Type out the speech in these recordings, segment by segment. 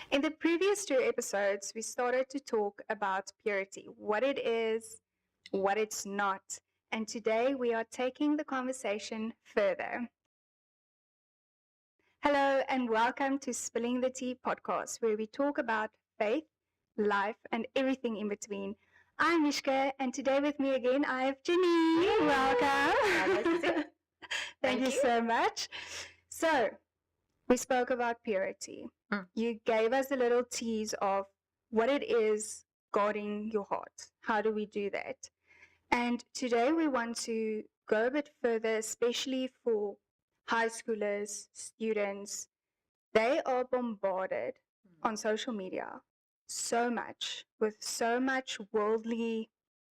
In the previous two episodes, we started to talk about purity, what it is, what it's not. And today we are taking the conversation further. Hello, and welcome to Spilling the Tea podcast, where we talk about faith, life, and everything in between. I'm Mishka, and today with me again, I have Janine. Welcome. Thank you so much. So, we spoke about purity. You gave us a little tease of what it is guarding your heart. How do we do that? And today we want to go a bit further, especially for high schoolers, students. They are bombarded on social media so much with so much worldly,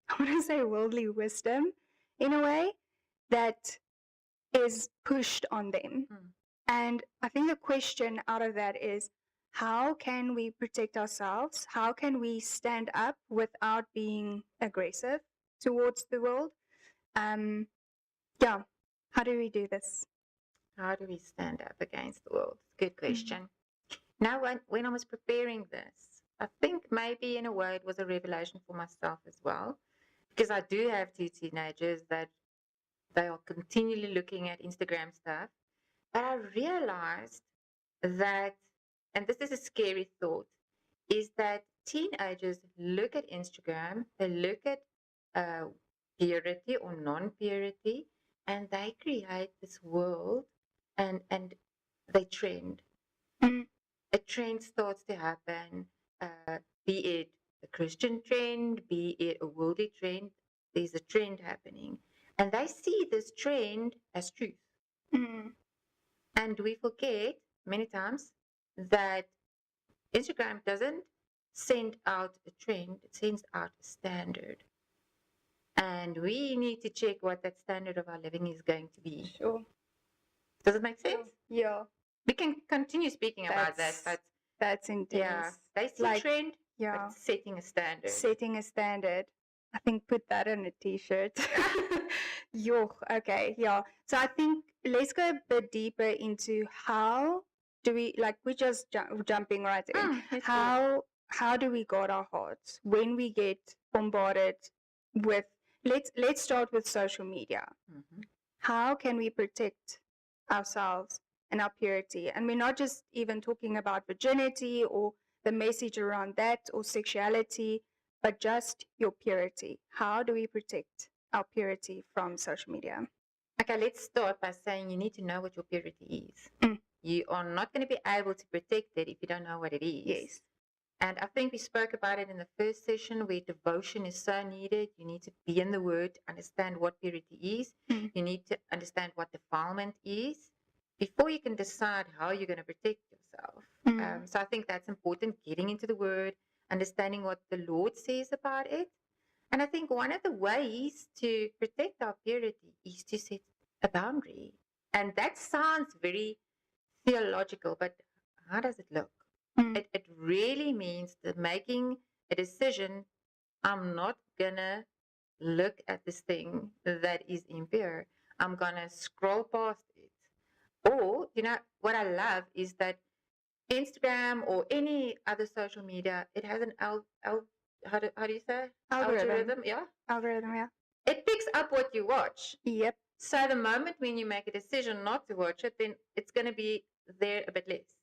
I want to say worldly wisdom in a way that is pushed on them. And I think the question out of that is, how can we protect ourselves? How can we stand up without being aggressive towards the world? How do we do this? How do we stand up against the world? Good question. Now, when I was preparing this, I think maybe in a way it was a revelation for myself as well, because I do have two teenagers that they are continually looking at Instagram stuff. But I realized that, and this is a scary thought, is that teenagers look at Instagram, they look at purity or non-purity, and they create this world and they trend. A trend starts to happen, be it a Christian trend, be it a worldly trend, there's a trend happening. And they see this trend as truth. And we forget many times that Instagram doesn't send out a trend, it sends out a standard. And we need to check what that standard of our living is going to be. Sure. Does it make sense? Yeah. We can continue speaking about that, but that's intense. yeah, they see a trend, yeah, but setting a standard. Setting a standard. I think put that on a t-shirt. Okay, yeah. So I think let's go a bit deeper into how do we, like, we're just jumping right in. How do we guard our hearts when we get bombarded with, let's start with social media. How can we protect ourselves and our purity? And we're not just even talking about virginity or the message around that or sexuality, but just your purity. How do we protect our purity from social media? Okay, let's start by saying you need to know what your purity is. You are not going to be able to protect it if you don't know what it is. Yes. And I think we spoke about it in the first session where devotion is so needed. You need to be in the Word, understand what purity is. You need to understand what defilement is before you can decide how you're going to protect yourself. So I think that's important, getting into the Word, understanding what the Lord says about it. And I think one of the ways to protect our purity is to set a boundary. And that sounds very theological, but how does it look? It really means that making a decision, I'm not going to look at this thing that is impure. I'm going to scroll past it. Or, what I love is that Instagram or any other social media, it has an how do you say? Algorithm. Yeah. Algorithm, yeah. It picks up what you watch. Yep. So the moment when you make a decision not to watch it, then it's going to be there a bit less.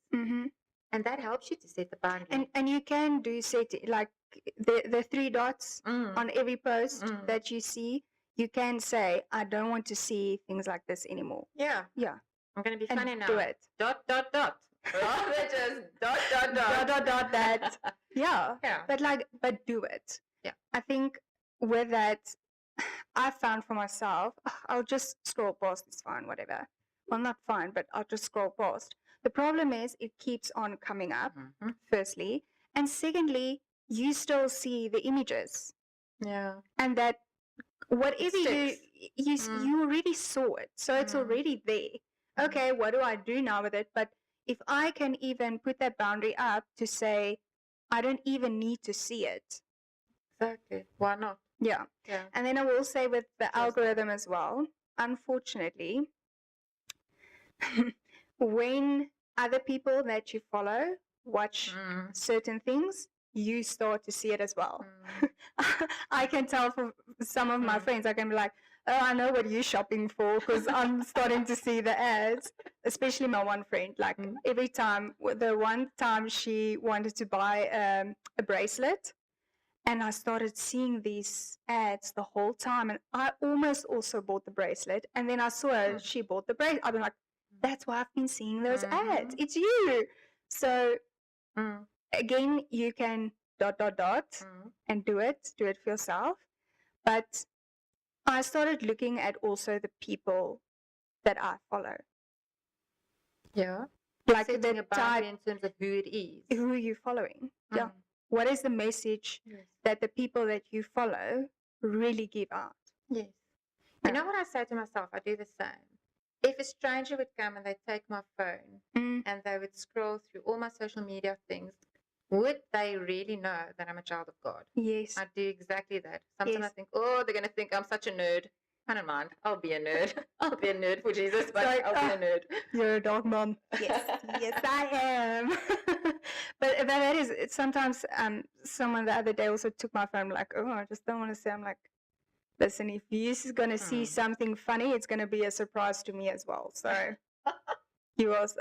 And that helps you to set the boundary. And you can do setting, like the three dots on every post that you see. You can say, I don't want to see things like this anymore. Yeah. Yeah. I'm going to be funny now. Do it. Dot. Rather just dot. That. Yeah. But do it. Yeah. I think with that, I found for myself, I'll just scroll past, it's fine, whatever. Well, not fine, but I'll just scroll past. The problem is it keeps on coming up, firstly. And secondly, you still see the images. Yeah. And that whatever you already saw it. So it's already there. Okay, what do I do now with it? But if I can even put that boundary up to say, I don't even need to see it. Exactly. Why not? Yeah. And then I will say with the algorithm as well, unfortunately, when other people that you follow watch Mm. certain things, you start to see it as well. Mm. I can tell for some of my Mm. friends, I can be like, oh, I know what you're shopping for because I'm starting to see the ads, especially my one friend. Like Mm. every time, the one time she wanted to buy a bracelet, and I started seeing these ads the whole time, and I almost also bought the bracelet. And then I saw her, Mm. she bought the bracelet. I've been like, that's why I've been seeing those ads. Mhm. It's you. So Mm. again, you can ... Mm. and do it for yourself. But I started looking at also the people that I follow, Yeah. like Setting the a type, boundary in terms of who it is. who are you following? Yeah. Mm. What is the message Yes. that the people that you follow really give out? Yes. Yeah. You know what I say to myself? I do the same. If a stranger would come and they take my phone Mm, and they would scroll through all my social media things, would they really know that I'm a child of God? yes. I do exactly that. Sometimes I Yes. think, oh, they're going to think I'm such a nerd. I don't mind. I'll be a nerd. I'll be a nerd for Jesus, but Sorry, I'll be a nerd. You're a dog mom. Yes, yes, I am. But that is sometimes. Someone the other day also took my phone. Like, oh, I just don't want to say. I'm like, listen, if you're gonna see something funny, it's gonna be a surprise to me as well. So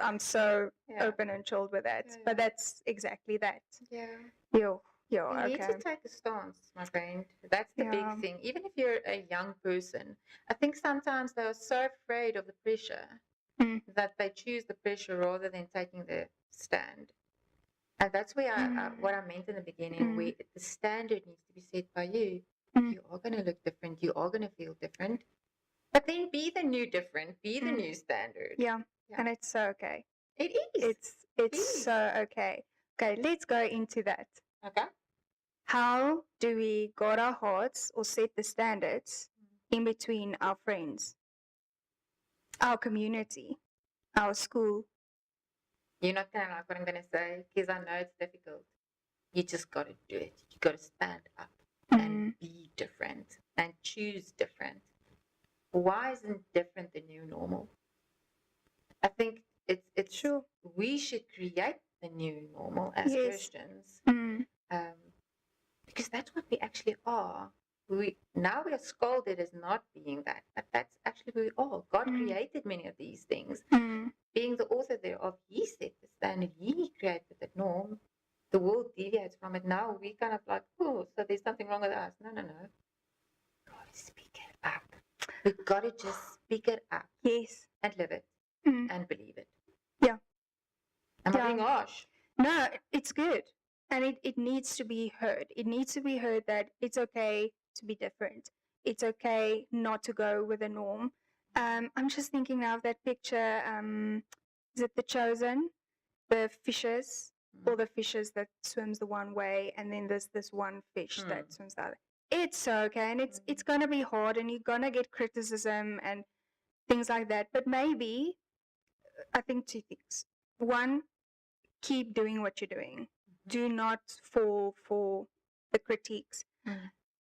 I'm so Yeah. open and chilled with that. Yeah, But yeah. that's exactly that. Yeah. Yo, You okay. need to take a stance, my friend. That's the Yeah. big thing. Even if you're a young person, I think sometimes they're so afraid of the pressure Mm. that they choose the pressure rather than taking the stand. And that's where what I meant in the beginning, where the standard needs to be set by you. Mm. You are going to look different. You are going to feel different. But then be the new different. Be the new standard. Yeah. Yeah. And it's so okay. It is. It's is. so okay. Okay, let's go into that. Okay. How do we guard our hearts or set the standards in between our friends, our community, our school? You're not going to like what I'm going to say because I know it's difficult. You just got to do it. You got to stand up and be different and choose different. Why isn't different the new normal? I think it's Sure. we should create the new normal as Yes. Christians, Mm. because that's what we actually are. We are scolded as not being that, but that's actually who we are. God created many of these things. Being the author thereof, He set the standard. He created the norm. The world deviates from it. Now we kind of like, oh, so there's something wrong with us. No. God, speak it up. We've got to just speak it up. Yes. And live it. And believe it. Yeah. Am I being harsh? No, it's good. And it needs to be heard. It needs to be heard that it's okay to be different. It's okay not to go with the norm. I'm just thinking now of that picture. Is it The Chosen? The fishes, all the fishes that swims the one way, and then there's this one fish that swims the other. It's okay, and it's gonna be hard, and you're gonna get criticism and things like that. But maybe I think two things. One, keep doing what you're doing. Do not fall for the critiques.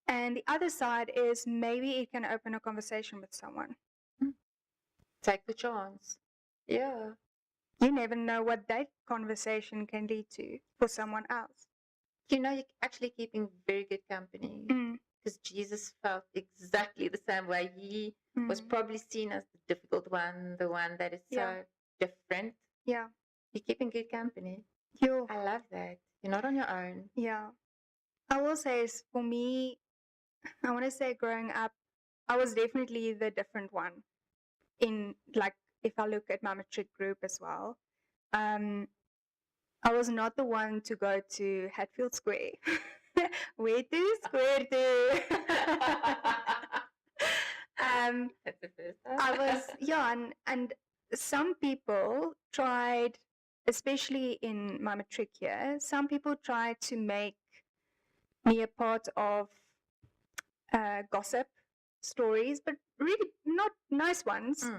And the other side is maybe it can open a conversation with someone. Take the chance. Yeah. You never know what that conversation can lead to for someone else. You know, you're actually keeping very good company because Jesus felt exactly the same way. He was probably seen as the difficult one, the one that is so different. Yeah. You're keeping good company. I love that. You're not on your own. Yeah. I will say, for me, I want to say growing up, I was definitely the different one. In, like, if I look at my matric group as well, I was not the one to go to Hatfield Square. Where to? Square to. That's the first time. I was, and some people tried, especially in my matric year, some people tried to make me a part of gossip stories, but really not nice ones.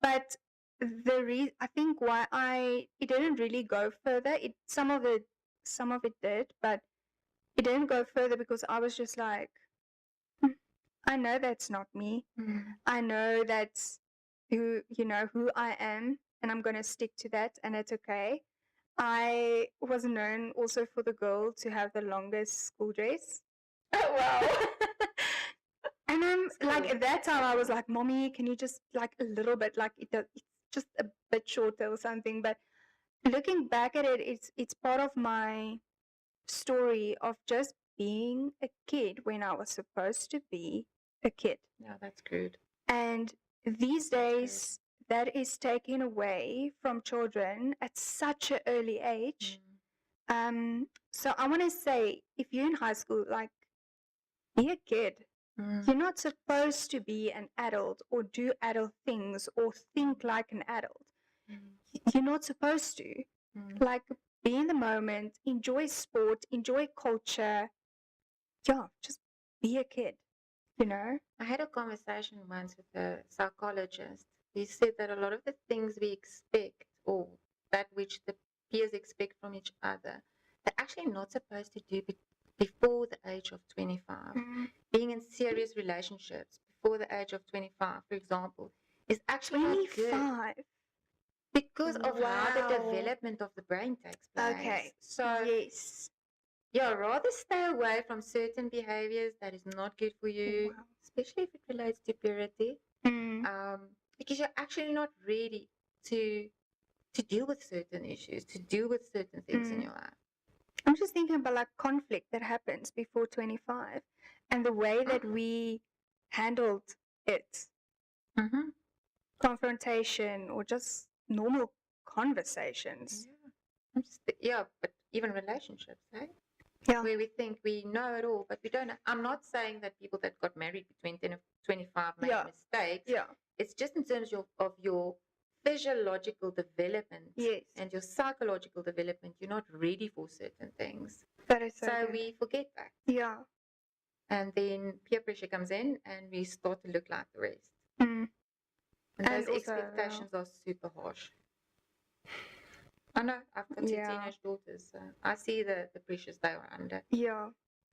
But I think why it didn't really go further. Some of it did, but it didn't go further because I was just like, I know that's not me. I know that's who I am, and I'm going to stick to that, and it's okay. I was known also for the girl to have the longest school dress. Oh, wow. And I'm That's like, cool. at that time, I was like, Mommy, can you just like a little bit, like it's just a bit shorter or something. But looking back at it, it's part of my story of just being a kid when I was supposed to be a kid. Yeah, that's good. And these days, that is taken away from children at such an early age. So I want to say, if you're in high school, like, be a kid. Mm. You're not supposed to be an adult or do adult things or think like an adult. You're not supposed to. Like, be in the moment, enjoy sport, enjoy culture. Yeah, just be a kid, you know? I had a conversation once with a psychologist. He said that a lot of the things we expect, or that which the peers expect from each other, they're actually not supposed to do before the age of 25. Being in serious relationships before the age of 25, for example, is actually not good 25. because of how the Wow. development of the brain takes place. Okay. So, Yes. yeah, rather stay away from certain behaviors that is not good for you, Wow. especially if it relates to purity, because you're actually not ready to deal with certain issues, to deal with certain things in your life. I'm just thinking about like conflict that happens before 25 and the way that we handled it. Mm-hmm. Confrontation or just normal conversations. Yeah, but even relationships, eh? Yeah. Where we think we know it all, but we don't. I'm not saying that people that got married between 10 and 25 made mistakes. Yeah. It's just in terms of your physiological development Yes. and your psychological development. You're not ready for certain things. That is so So good. we forget that. Yeah. And then peer pressure comes in and we start to look like the rest. Mm. And And those also, expectations are super harsh. I know, I've got two teenage daughters, so I see the pressures they are under. Yeah.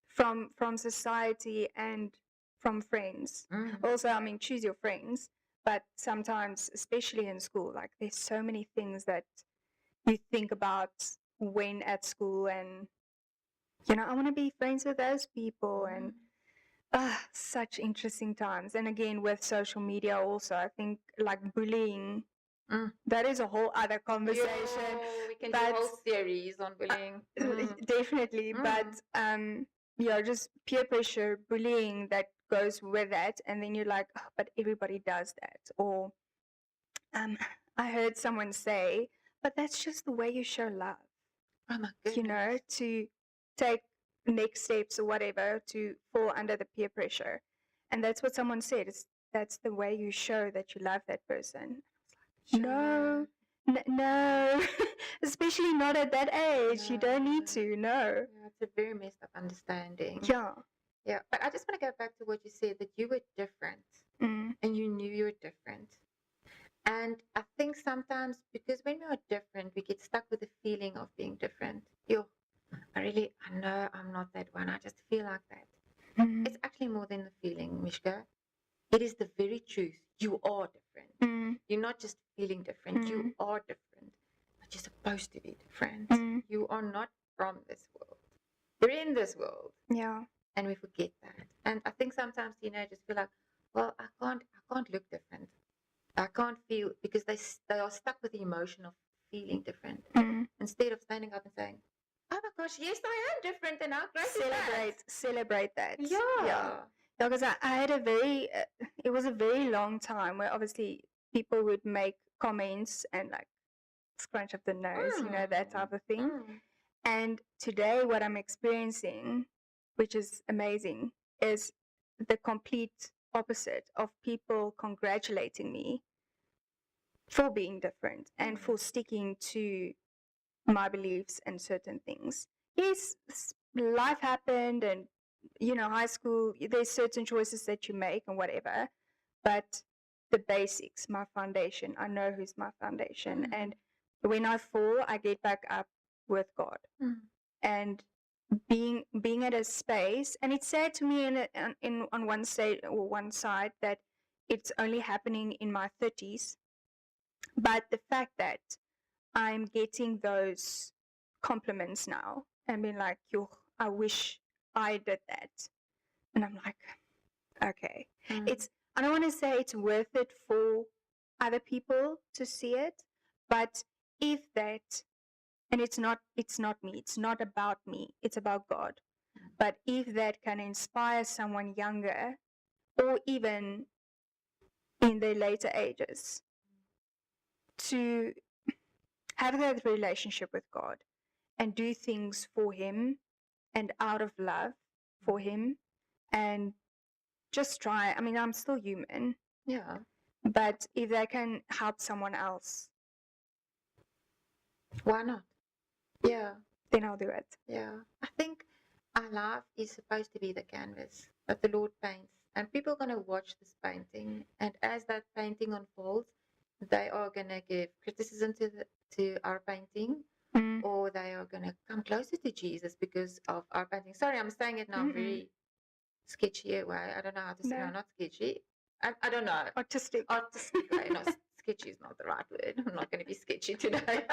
From society and from friends. Also, I mean, choose your friends, but sometimes, especially in school, like there's so many things that you think about when at school, and you know, I want to be friends with those people, and such interesting times. And again, with social media, also, I think like bullying. That is a whole other conversation. We can do a whole series on bullying. Definitely, but yeah, just peer pressure, bullying that goes with that, and then you're like, oh, but everybody does that. Or I heard someone say, but that's just the way you show love. Oh my goodness. You know, to take next steps or whatever to fall under the peer pressure, and that's what someone said. That's the way you show that you love that person. No, no, especially not at that age. You don't need to. No. Yeah, it's a very messed up understanding. Yeah. Yeah, but I just want to go back to what you said, that you were different and you knew you were different. And I think sometimes because when we are different, we get stuck with the feeling of being different. I know I'm not that one. I just feel like that. It's actually more than the feeling, Mishka. It is the very truth. You are different. You're not just feeling different. You are different. But you're supposed to be different. You are not from this world. You're in this world. Yeah. And we forget that. And I think sometimes teenagers feel like, well, I can't look different. I can't feel, because they are stuck with the emotion of feeling different. Instead of standing up and saying, oh my gosh, yes, I am different, and how great is that? Celebrate that. Yeah. Because I had a very, it was a very long time where obviously people would make comments and like scrunch up the nose, you know, that type of thing. And today, what I'm experiencing, which is amazing, is the complete opposite of people congratulating me for being different and for sticking to my beliefs and certain things. Yes, life happened, and you know, high school, there's certain choices that you make and whatever, but the basics, my foundation, I know who's my foundation. And when I fall, I get back up with God. And being at a space, and it's sad to me on one side that it's only happening in my 30s, but the fact that I'm getting those compliments now and being like, yo, I wish I did that. And I'm like, okay. I don't want to say it's worth it for other people to see it, but if that, and it's not me, it's not about me, it's about God. But if that can inspire someone younger or even in their later ages to have that relationship with God and do things for Him and out of love for Him and just try. I mean, I'm still human. Yeah. But if that can help someone else, Why not? Yeah. then I'll do it. Yeah. I think our life is supposed to be the canvas that the Lord paints. And people are going to watch this painting. And as that painting unfolds, they are going to give criticism to our painting, or they are going to come closer to Jesus because of our painting. Sorry, I'm saying it now very sketchy way. I don't know how to say No. not sketchy. I don't know. Artistic. Artistic way. No, sketchy is not the right word. I'm not going to be sketchy today.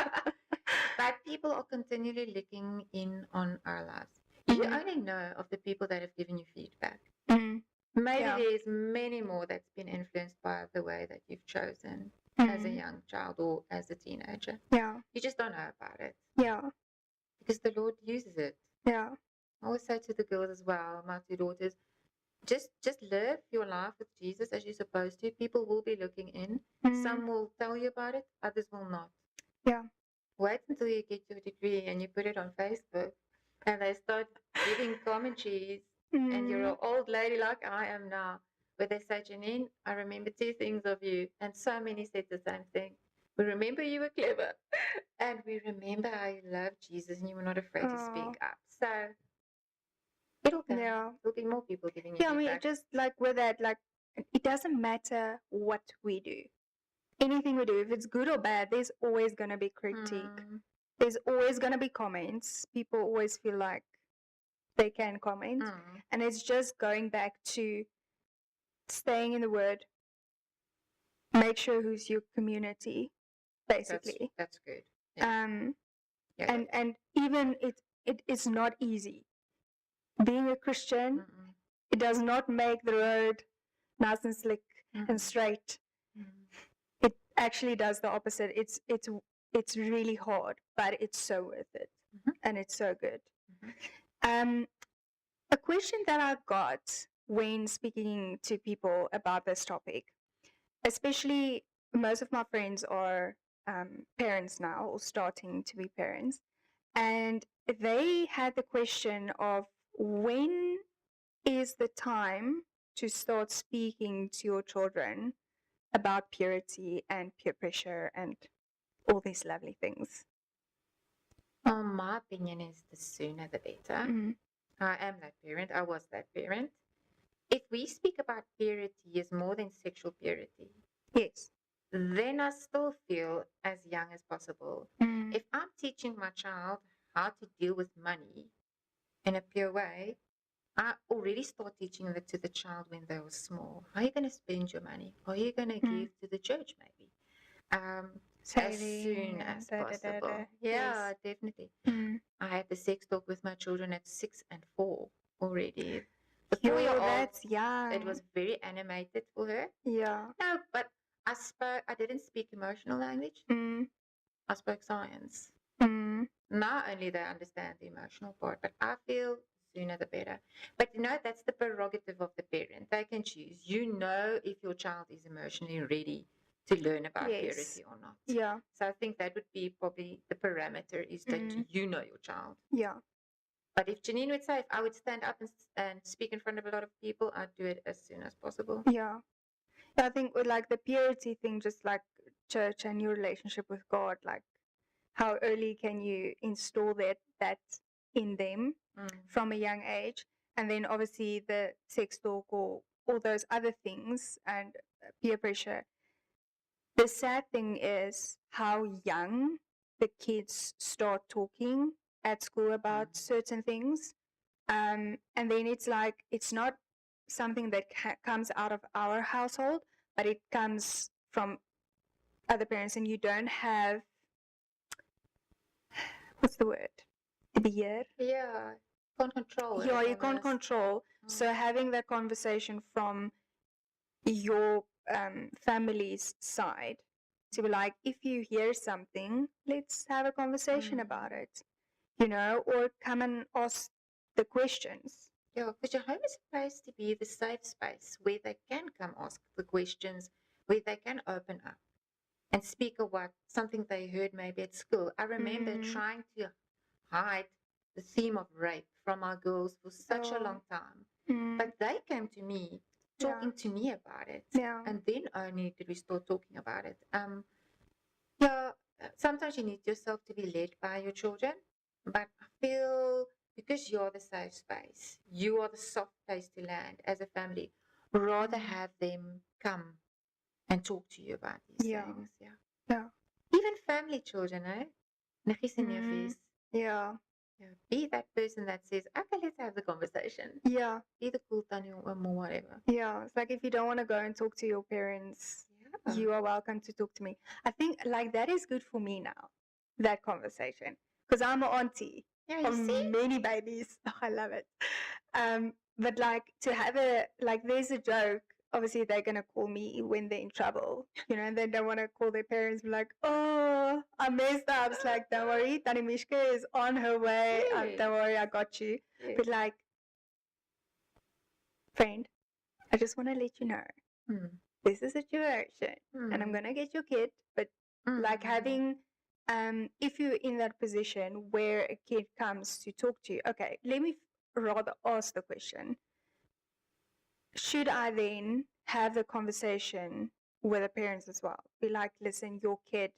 But people are continually looking in on our lives. You only know of the people that have given you feedback. Maybe there's many more that's been influenced by the way that you've chosen as a young child or as a teenager. Yeah. You just don't know about it. Yeah. Because the Lord uses it. Yeah. I always say to the girls as well, my two daughters, just live your life with Jesus as you're supposed to. People will be looking in. Some will tell you about it, others will not. Yeah. Wait until you get your degree and you put it on Facebook and they start giving commentaries and you're an old lady like I am now, where they say, Janine, I remember 2 things of you. And so many said the same thing. We remember you were clever and we remember how you loved Jesus and you were not afraid to speak up. So it'll come. Yeah. There'll be more people giving you Yeah, I feedback. mean, it just like with that, like, it doesn't matter what we do. Anything we do, if it's good or bad, there's always going to be critique. There's always going to be comments. People always feel like they can comment. And it's just going back to staying in the Word. Make sure who's your community, basically. That's good. Yeah. And even it is not easy. Being a Christian, it does not make the road nice and slick and straight. It actually does the opposite. It's really hard, but it's so worth it, and it's so good. A question that I got when speaking to people about this topic, especially most of my friends are parents now or starting to be parents, and they had the question of when is the time to start speaking to your children about purity and peer pressure and all these lovely things? My opinion is the sooner the better. I am that parent. I was that parent. If we speak about purity as more than sexual purity, yes, then I still feel as young as possible. If I'm teaching my child how to deal with money in a pure way, I already start teaching that to the child when they were small. How are you going to spend your money? Are you going to give to the church maybe? As soon as possible. Yeah, definitely. I had the sex talk with my children at 6 and 4 already. The 4-year-old, that's young. it was very animated for her. Yeah. No, but I didn't speak emotional language. I spoke science. Not only they understand the emotional part, but I feel sooner the better. But that's the prerogative of the parent. They can choose. You know if your child is emotionally ready to learn about purity or not. Yeah. So I think that would be probably the parameter is that you know your child. Yeah. But if Janine would say, if I would stand up and speak in front of a lot of people, I'd do it as soon as possible. Yeah. I think with like the purity thing, just like church and your relationship with God, like how early can you install that in them from a young age? And then obviously the sex talk or all those other things and peer pressure. The sad thing is how young the kids start talking at school about certain things. And then it's like, it's not something that comes out of our household, but it comes from other parents, and you don't have what's the word? The beheer. Yeah, can't control it. Yeah, you can't almost. control. So having that conversation from your family's side to be like, if you hear something, let's have a conversation about it, or come and ask the questions. Yeah, because your home is supposed to be the safe space where they can come ask the questions, where they can open up and speak of something they heard maybe at school. I remember trying to hide the theme of rape from our girls for such a long time. But they came to me talking to me about it. Yeah. And then only did we start talking about it. Yeah, sometimes you need yourself to be led by your children, but I feel because you're the safe space, you are the soft place to land as a family, rather have them come and talk to you about these things. Yeah. Yeah. Even family children, eh? Niggies en neefies. Yeah. Yeah. Be that person that says, okay, let's have the conversation. Yeah. Be the cool tanny or whatever. Yeah. It's like if you don't want to go and talk to your parents, you are welcome to talk to me. I think like that is good for me now, that conversation. Because I'm an auntie of many babies. Oh, I love it. But like to have there's a joke. Obviously, they're going to call me when they're in trouble, and they don't want to call their parents, be like, oh, I messed up. It's like, don't worry, Tani Mishka is on her way. Don't worry, I got you. Yes. But like, friend, I just want to let you know this is a situation and I'm going to get your kid. But like having, if you're in that position where a kid comes to talk to you, okay, let me rather ask the question. Should I then have the conversation with the parents as well? Be like, listen, your kid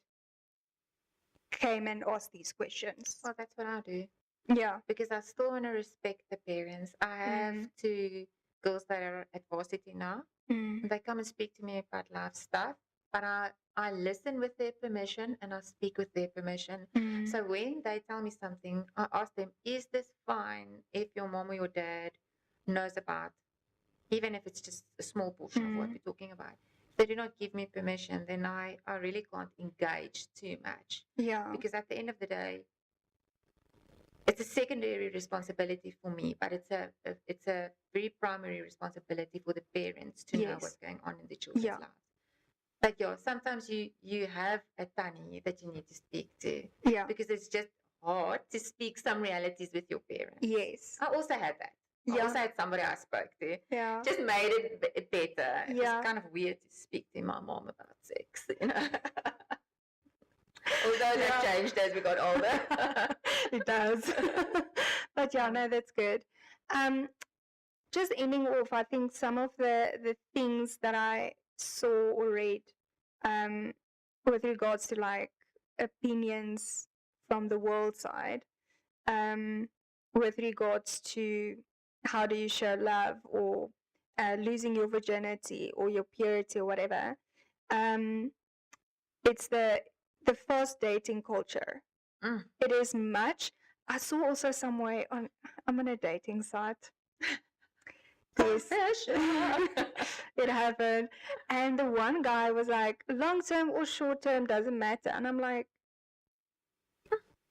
came and asked these questions. Well, that's what I do. Yeah. Because I still want to respect the parents. I have two girls that are at varsity now. And they come and speak to me about life stuff. But I listen with their permission and I speak with their permission. So when they tell me something, I ask them, is this fine if your mom or your dad knows about, even if it's just a small portion of what we're talking about? If they do not give me permission, then I really can't engage too much. Yeah. Because at the end of the day, it's a secondary responsibility for me, but it's a very primary responsibility for the parents to know what's going on in the children's lives. But yeah, sometimes you have a tanny that you need to speak to. Yeah. Because it's just hard to speak some realities with your parents. Yes. I also had that. I also had somebody I spoke to. Yeah. Just made it better. It was kind of weird to speak to my mom about sex, Although that changed as we got older. It does. But yeah, no, that's good. Just ending off, I think some of the things that I saw or read with regards to like opinions from the world side, with regards to how do you show love or losing your virginity or your purity or whatever, it's the fast dating culture. It is much. I saw also somewhere I'm on a dating site. Yes, it happened. And the one guy was like, long term or short term doesn't matter. And I'm like,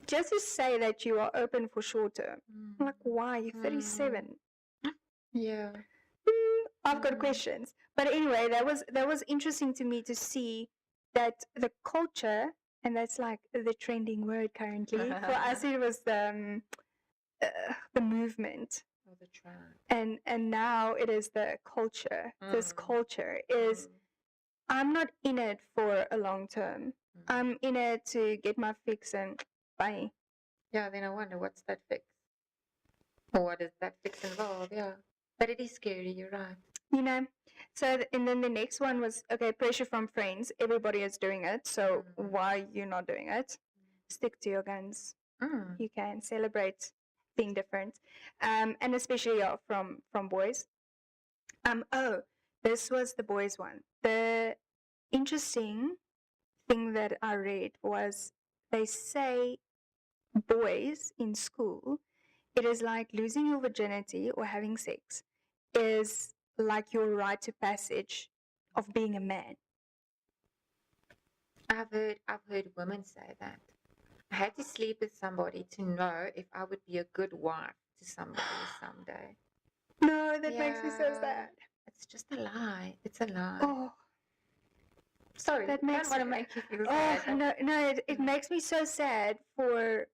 just to say that you are open for short term. I'm like, why? You're 37. Yeah. I've got questions. But anyway, that was interesting to me to see that the culture, and that's like the trending word currently. For us, it was the movement. The trend. And now it is the culture. This culture is, I'm not in it for a long term. I'm in it to get my fix and bye. Yeah, then I wonder what's that fix? Or what does that fix involve? Yeah. But it is scary, you're right. So, and then the next one was, okay, pressure from friends. Everybody is doing it. So why are you not doing it? Stick to your guns. You can celebrate being different. And especially from boys. This was the boys one. The interesting thing that I read was they say boys in school, it is like losing your virginity or having sex is like your rite of passage of being a man. I've heard women say that. I had to sleep with somebody to know if I would be a good wife to somebody someday. No, that makes me so Yeah. sad. It's just a lie. It's a lie. Oh, Sorry, that I makes don't want to make you feel oh sad. no, it makes me so sad for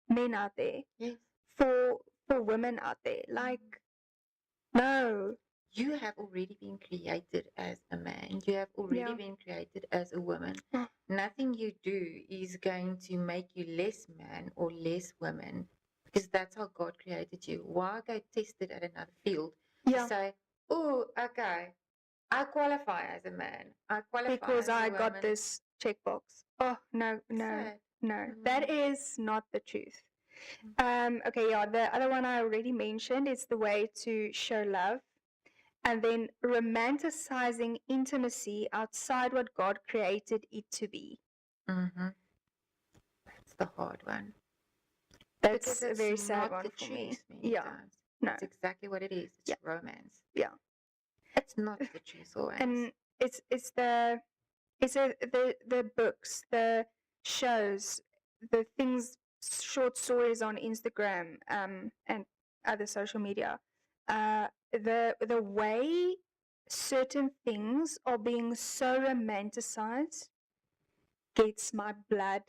men out there, Yes. for women out there. Like, no, You have already been created as a man. You have already yeah, been created as a woman. Oh. Nothing you do is going to make you less man or less woman because that's how God created you. Why go test it at another field to yeah, say, oh, okay, I qualify as a man. I qualify because as a I woman. got this checkbox. Oh no, Sad. that is not the truth. Okay, yeah, the other one I already mentioned is the way to show love. And then romanticizing intimacy outside what God created it to be. Mm-hmm. That's the hard one. That's Because a it's very sad not one the for me. truth many Yeah, times. no, It's exactly what it is. It's yeah, romance. yeah. It's not the truth always. And it's the books, the shows, the things, short stories on Instagram, and other social media. The way certain things are being so romanticized gets my blood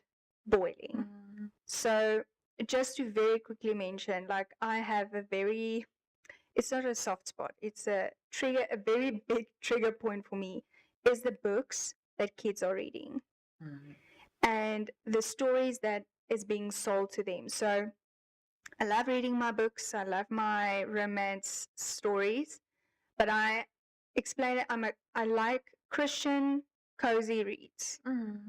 boiling. Mm. So just to very quickly mention, like I have a very, it's not a soft spot, it's a very big trigger point for me is the books that kids are reading and the stories that is being sold to them. So I love reading my books, I love my romance stories, but I explain it, I like Christian cozy reads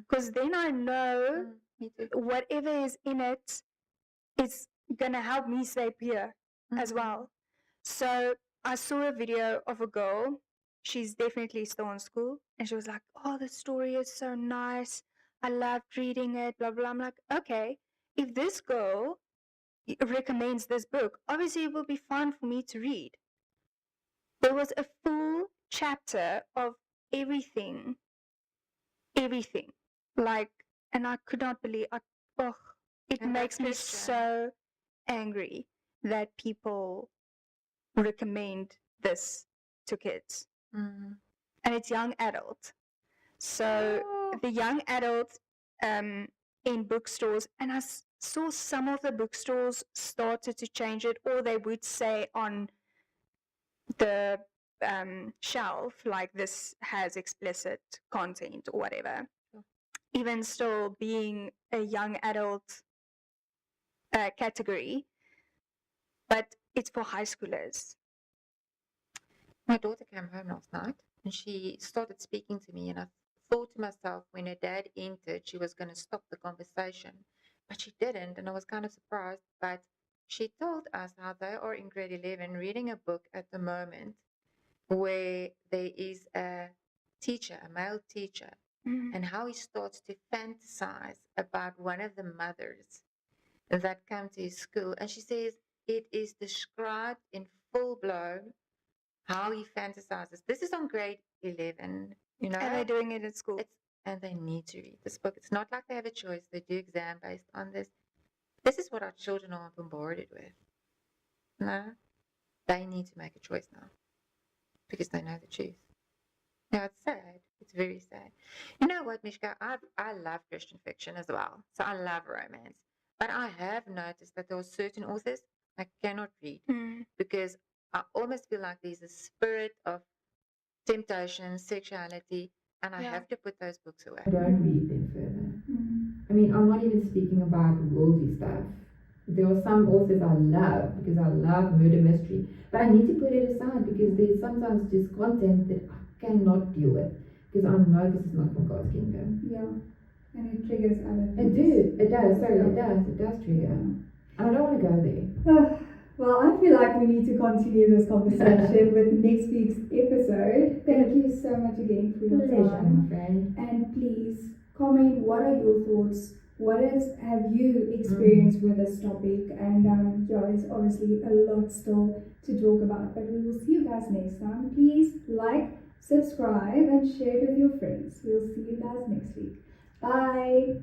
because then I know Me too. whatever is in it is gonna help me stay pure as well. So I saw a video of a girl. She's definitely still in school, and she was like, "Oh, the story is so nice. I loved reading it." Blah blah. I'm like, okay, if this girl recommends this book, obviously it will be fun for me to read. There was a full chapter of everything, everything, like, and I could not believe. Oh, it And makes me Christian. so angry that people recommend this to kids. And it's young adult. So the young adult in bookstores, and I saw some of the bookstores started to change it, or they would say on the shelf, like this has explicit content or whatever. Even still being a young adult category, but it's for high schoolers. My daughter came home last night and she started speaking to me, and I thought to myself, when her dad entered, she was going to stop the conversation, but she didn't, and I was kind of surprised. But she told us how they are in grade 11 reading a book at the moment where there is a teacher, a male teacher, and how he starts to fantasize about one of the mothers that come to his school. And she says it is described in full blown how he fantasizes. This is on grade 11, you know? And they're doing it at school. And they need to read this book. It's not like they have a choice. They do exam based on this. This is what our children are bombarded with. No, they need to make a choice now because they know the truth. Now, it's sad. It's very sad. You know what, Mishka? I love Christian fiction as well. So I love romance. But I have noticed that there are certain authors I cannot read because I almost feel like there's a spirit of temptation, sexuality, and I have to put those books away. I don't read them further. I mean, I'm not even speaking about worldly stuff. There are some authors I love because I love murder mystery, but I need to put it aside because there's sometimes just content that I cannot deal with because I know this is not from God's kingdom. Yeah, and it triggers other things. It does. Sorry, it does trigger, and I don't want to go there. Well, I feel like we need to continue this conversation with next week's episode. Thank you so much again for your time, my friend. and please comment what are your thoughts. Have you experienced with this topic? And yeah, there's obviously a lot still to talk about, but we will see you guys next time. Please like, subscribe, and share it with your friends. We'll see you guys next week. Bye.